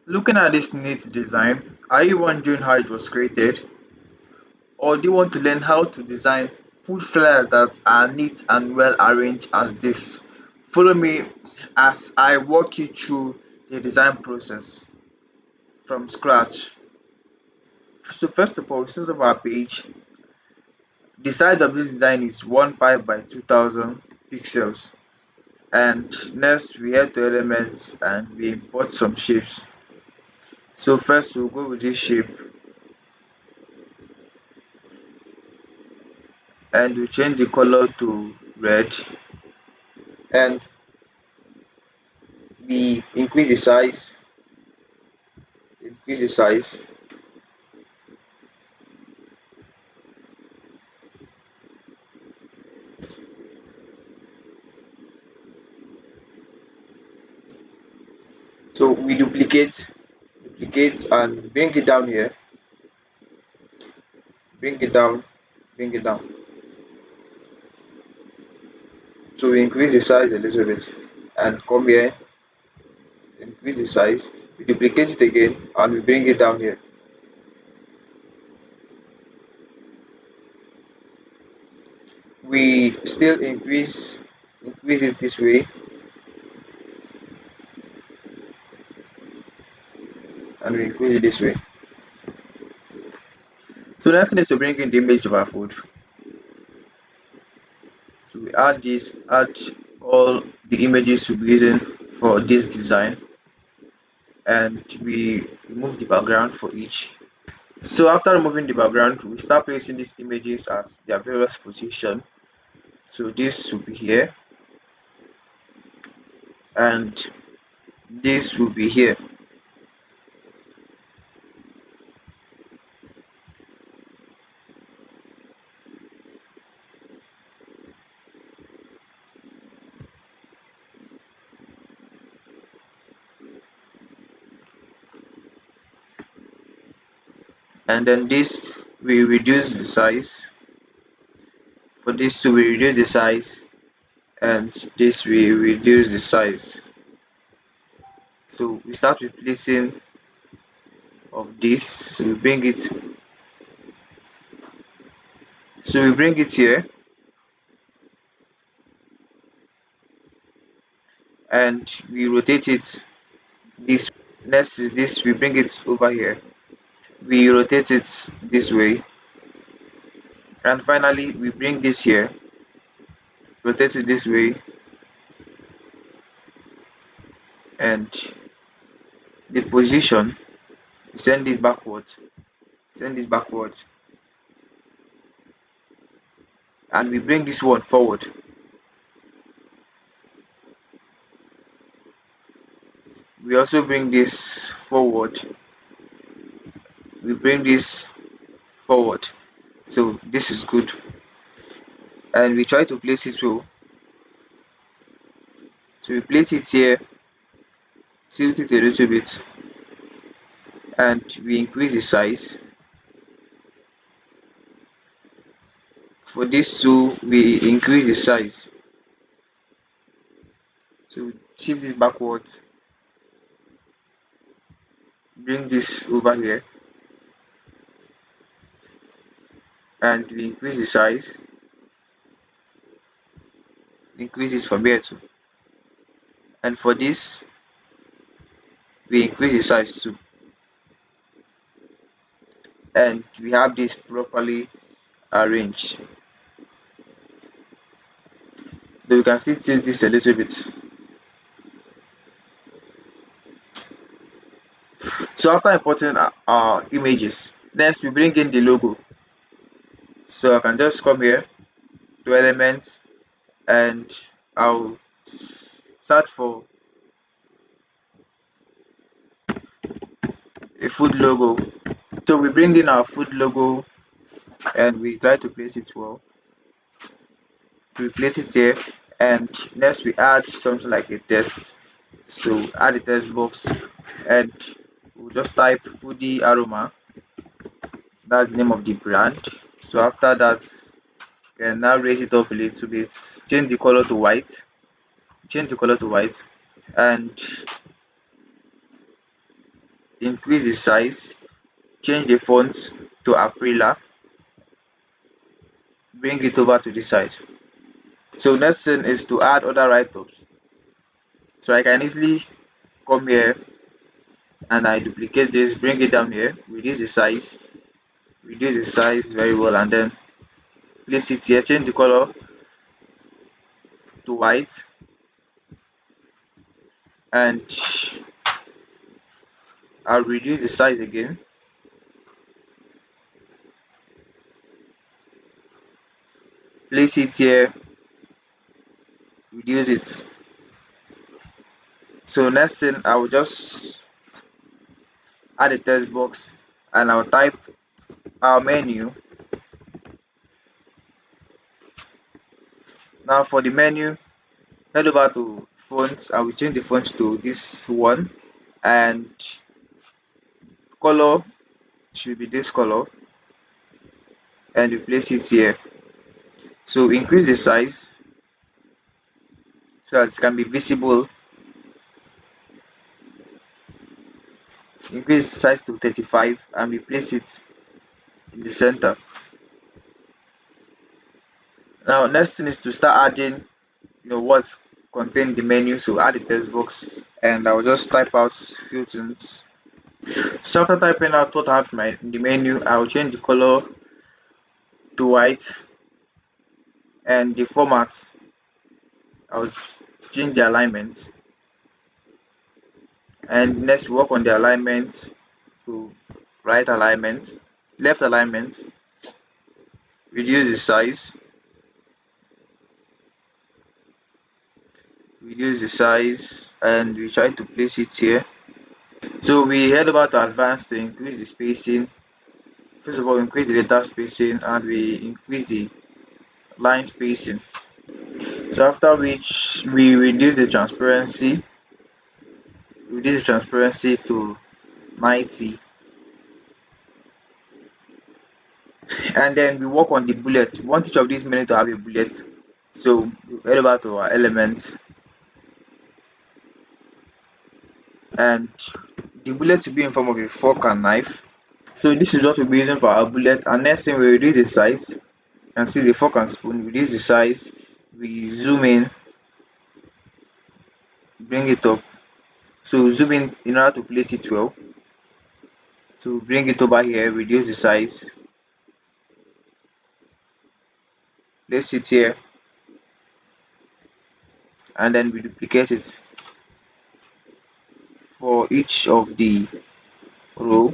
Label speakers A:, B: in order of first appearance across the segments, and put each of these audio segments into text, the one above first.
A: Looking at this neat design, are you wondering how it was created? Or do you want to learn how to design food flyers that are neat and well arranged as this? Follow me as I walk you through the design process from scratch. So first of all, we start off our page. The size of this design is 15 by 2000 pixels. And next we head to elements and we import some shapes. So first we'll go with this shape and we change the color to red and we increase the size. So we duplicate and bring it down here, bring it down, bring it down. So we increase the size a little bit and come here, increase the size, we duplicate it again and we bring it down here. We still increase it this way and we increase it this way. So next thing is to bring in the image of our food. So we add all the images we'll be using for this design and we remove the background for each. So after removing the background, we start placing these images as their various position. So this will be here and this will be here. And then this we reduce the size. For this two we reduce the size and this we reduce the size. So we start replacing of this. So we bring it here and we rotate it this. Next is this, we bring it over here, we rotate it this way, and finally we bring this here, rotate it this way, and the position, send it backwards, send it backwards, and we bring this one forward. We also bring this forward, we bring this forward. So this is good, and we try to place it well. So we place it here, tilt it a little bit, and we increase the size. For this two, we increase the size. So shift this backwards, bring this over here, and we increase the size, increase it from here too. And for this, we increase the size too. And we have this properly arranged. Though you can still tilt this a little bit. So after importing our images, next we bring in the logo. So I can just come here to elements and I'll search for a food logo. So we bring in our food logo and we try to place it well. We place it here and next we add something like a text. So add a text box and we'll just type foodie aroma. That's the name of the brand. So after that, you can now raise it up a little bit, change the color to white, change the color to white, and increase the size, change the font to Aprila, bring it over to this side. So next thing is to add other write-ups. So I can easily come here and I duplicate this, bring it down here, reduce the size very well, and then place it here, change the color to white, and I'll reduce the size again, place it here, reduce it. So next thing, I will just add a text box and I'll type our menu. Now for the menu, head over to fonts. I will change the font to this one, and color should be this color, and replace it here. So increase the size so that it can be visible. Increase the size to 35 and replace it in the center. Now next thing is to start adding what's contained the menu. So add the text box and I'll just type out few things. So after typing out what I have in the menu, I'll change the color to white, and the format, I'll change the alignment, and next work on the alignment to right alignment, left alignment, reduce the size, and we try to place it here. So we head over to advanced to increase the spacing. First of all, increase the letter spacing and we increase the line spacing. So after which we reduce the transparency to 90, and then we work on the bullet. We want each of these menu to have a bullet, so we head over to our element, and the bullet will be in form of a fork and knife. So this is what we'll be using for our bullet. And next thing, we reduce the size. You can see the fork and spoon, reduce the size, we zoom in, bring it up. So zoom in order to place it well. So bring it over here, reduce the size, place it here, and then we duplicate it for each of the row.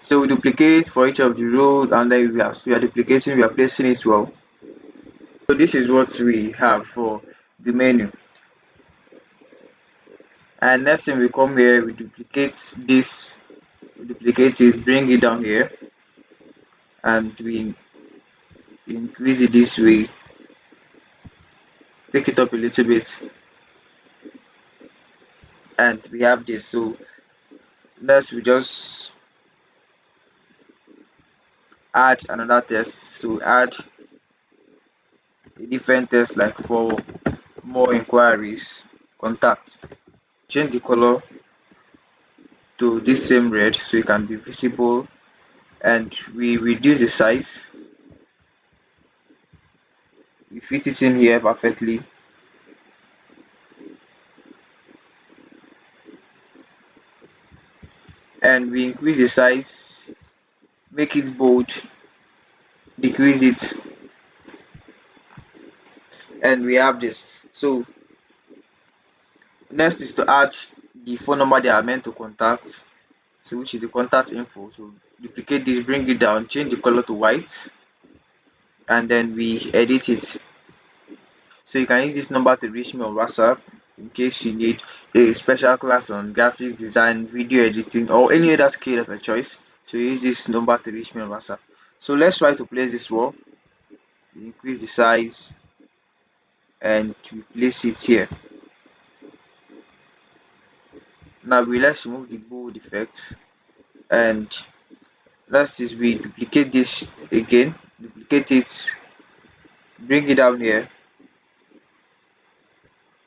A: So we duplicate for each of the rows, and then we are duplicating, we are placing it well. So this is what we have for the menu. And next thing, we come here, we duplicate this, bring it down here, and we increase it this way, take it up a little bit, and we have this. So next we just add another text. So add a different text, like for more inquiries, contact. Change the color to this same red so it can be visible, and we reduce the size, we fit it in here perfectly, and we increase the size, make it bold, decrease it, and we have this. So next is to add the phone number they are meant to contact, so which is the contact info. So duplicate this, bring it down, change the color to white, and then we edit it. So you can use this number to reach me on WhatsApp in case you need a special class on graphics design, video editing, or any other skill of your choice. So use this number to reach me on WhatsApp. So let's try to place this wall, increase the size, and we place it here. Now let's remove the bold effect, and last is we duplicate this again, duplicate it, bring it down here,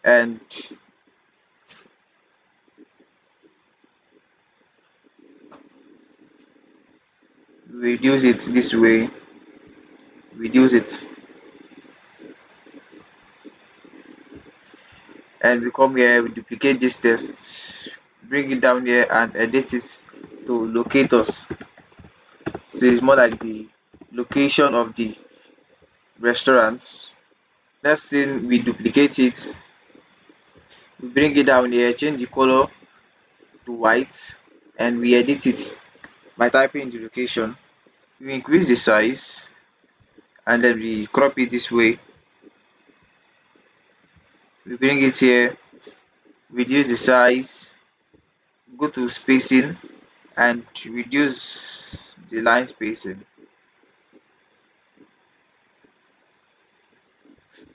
A: and reduce it this way, reduce it, and we come here, we duplicate this text, bring it down here and edit it to locate us. So it's more like the location of the restaurant. Next thing, we duplicate it, we bring it down here, change the color to white, and we edit it by typing the location. We increase the size and then we crop it this way. We bring it here, reduce the size, go to spacing and reduce the line spacing.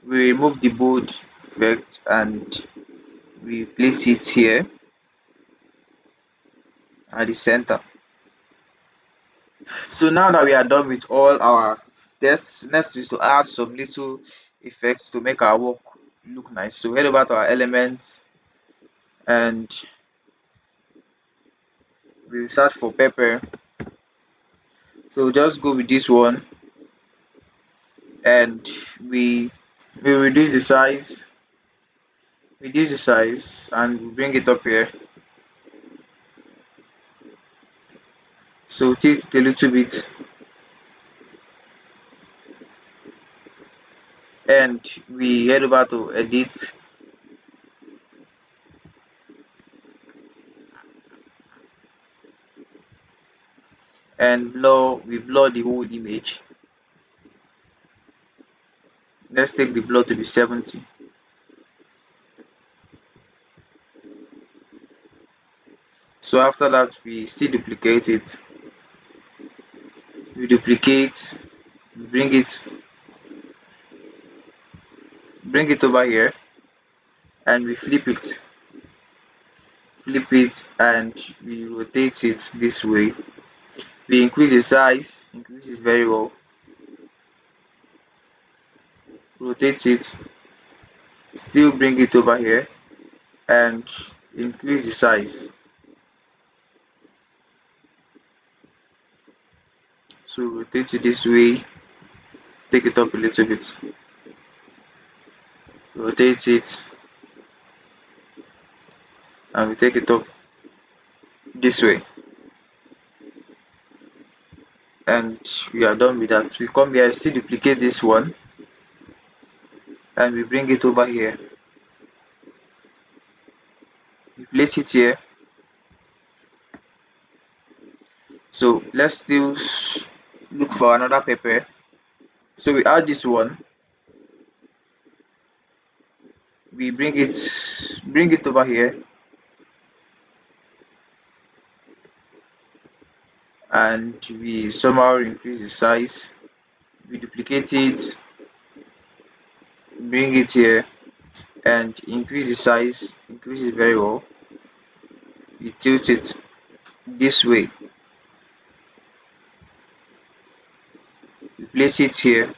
A: We remove the bold effect and we place it here at the center. So now that we are done with all our tests, next is to add some little effects to make our work look nice. So head over to our elements and we search for pepper. So just go with this one and we we reduce the size and we bring it up here. So tilt it a little bit and we head over to edit and blur the whole image. Let's take the blur to be 70. So after that we still duplicate it. We duplicate, bring it over here and we flip it and we rotate it this way. We increase the size, increase it very well, rotate it, still bring it over here and increase the size. So rotate it this way, take it up a little bit, rotate it and we take it up this way and we are done with that. We come here, still duplicate this one and we bring it over here. We place it here. So let's still look for another pepper. So we add this one, we bring it over here and we somehow increase the size. We duplicate it, bring it here and increase the size, increase it very well. We tilt it this way, we place it here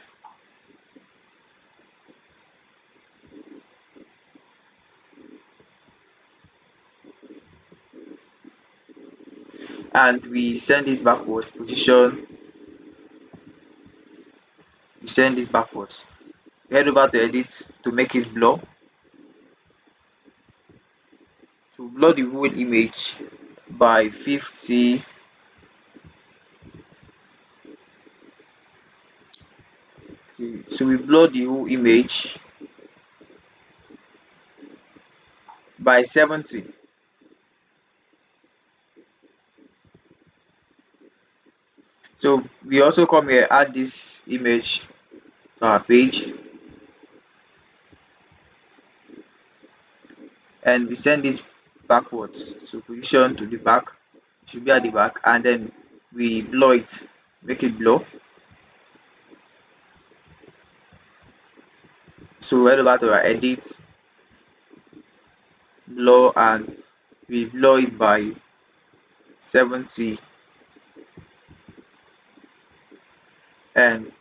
A: and we send this backward position, we send this backwards. We head over to edit to make it blur. To blur the whole image by 50, okay, so we blur the whole image by 70. So we also come here, add this image to our page and we send this backwards. So position to the back, it should be at the back and then we blur it, make it blur. So head over to our edit, blur and we blur it by 70 and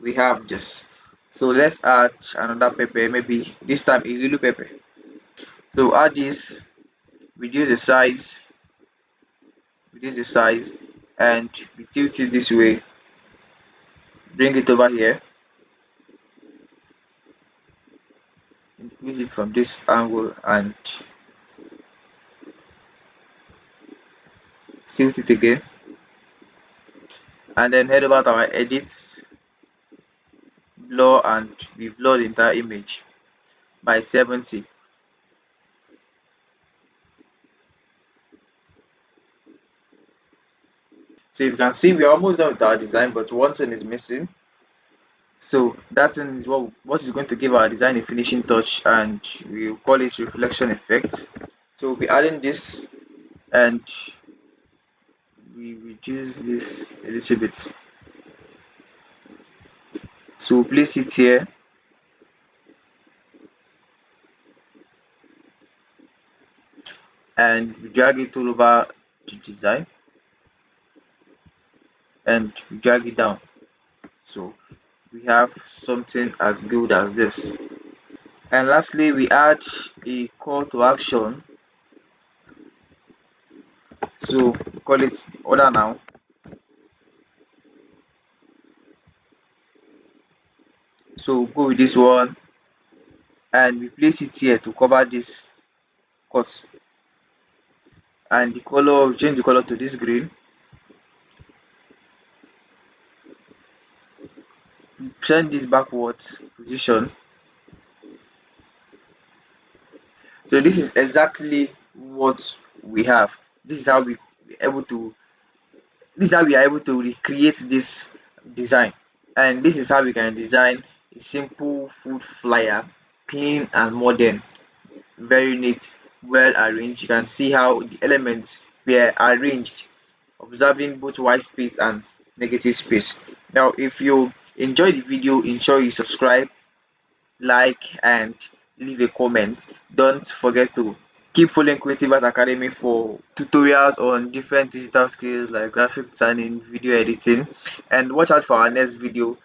A: we have this. So let's add another pepper, maybe this time a little pepper. So add this, reduce the size, and we tilt it this way, bring it over here, increase it from this angle and tilt it again, and then head over to our edits, blur, and we blur the entire image by 70. So you can see we're almost done with our design, but one thing is missing. So that thing is what is going to give our design a finishing touch, and we'll call it reflection effect. So we'll be adding this, and we reduce this a little bit. So we'll place it here, and we drag it all over the design, and we drag it down. So we have something as good as this. And lastly, we add a call to action. So we call it the order now. So we'll go with this one, and we place it here to cover this cut. And the color, change the color to this green. Send this backwards position. So this is exactly what we have. This is how we able to this is how we are able to recreate this design. And this is how we can design a simple food flyer, clean and modern, very neat, well arranged. You can see how the elements were arranged, observing both white space and negative space. Now, if you enjoyed the video, ensure you subscribe, like, and leave a comment. Don't forget to keep following Creative Art Academy for tutorials on different digital skills like graphic designing, video editing, and watch out for our next video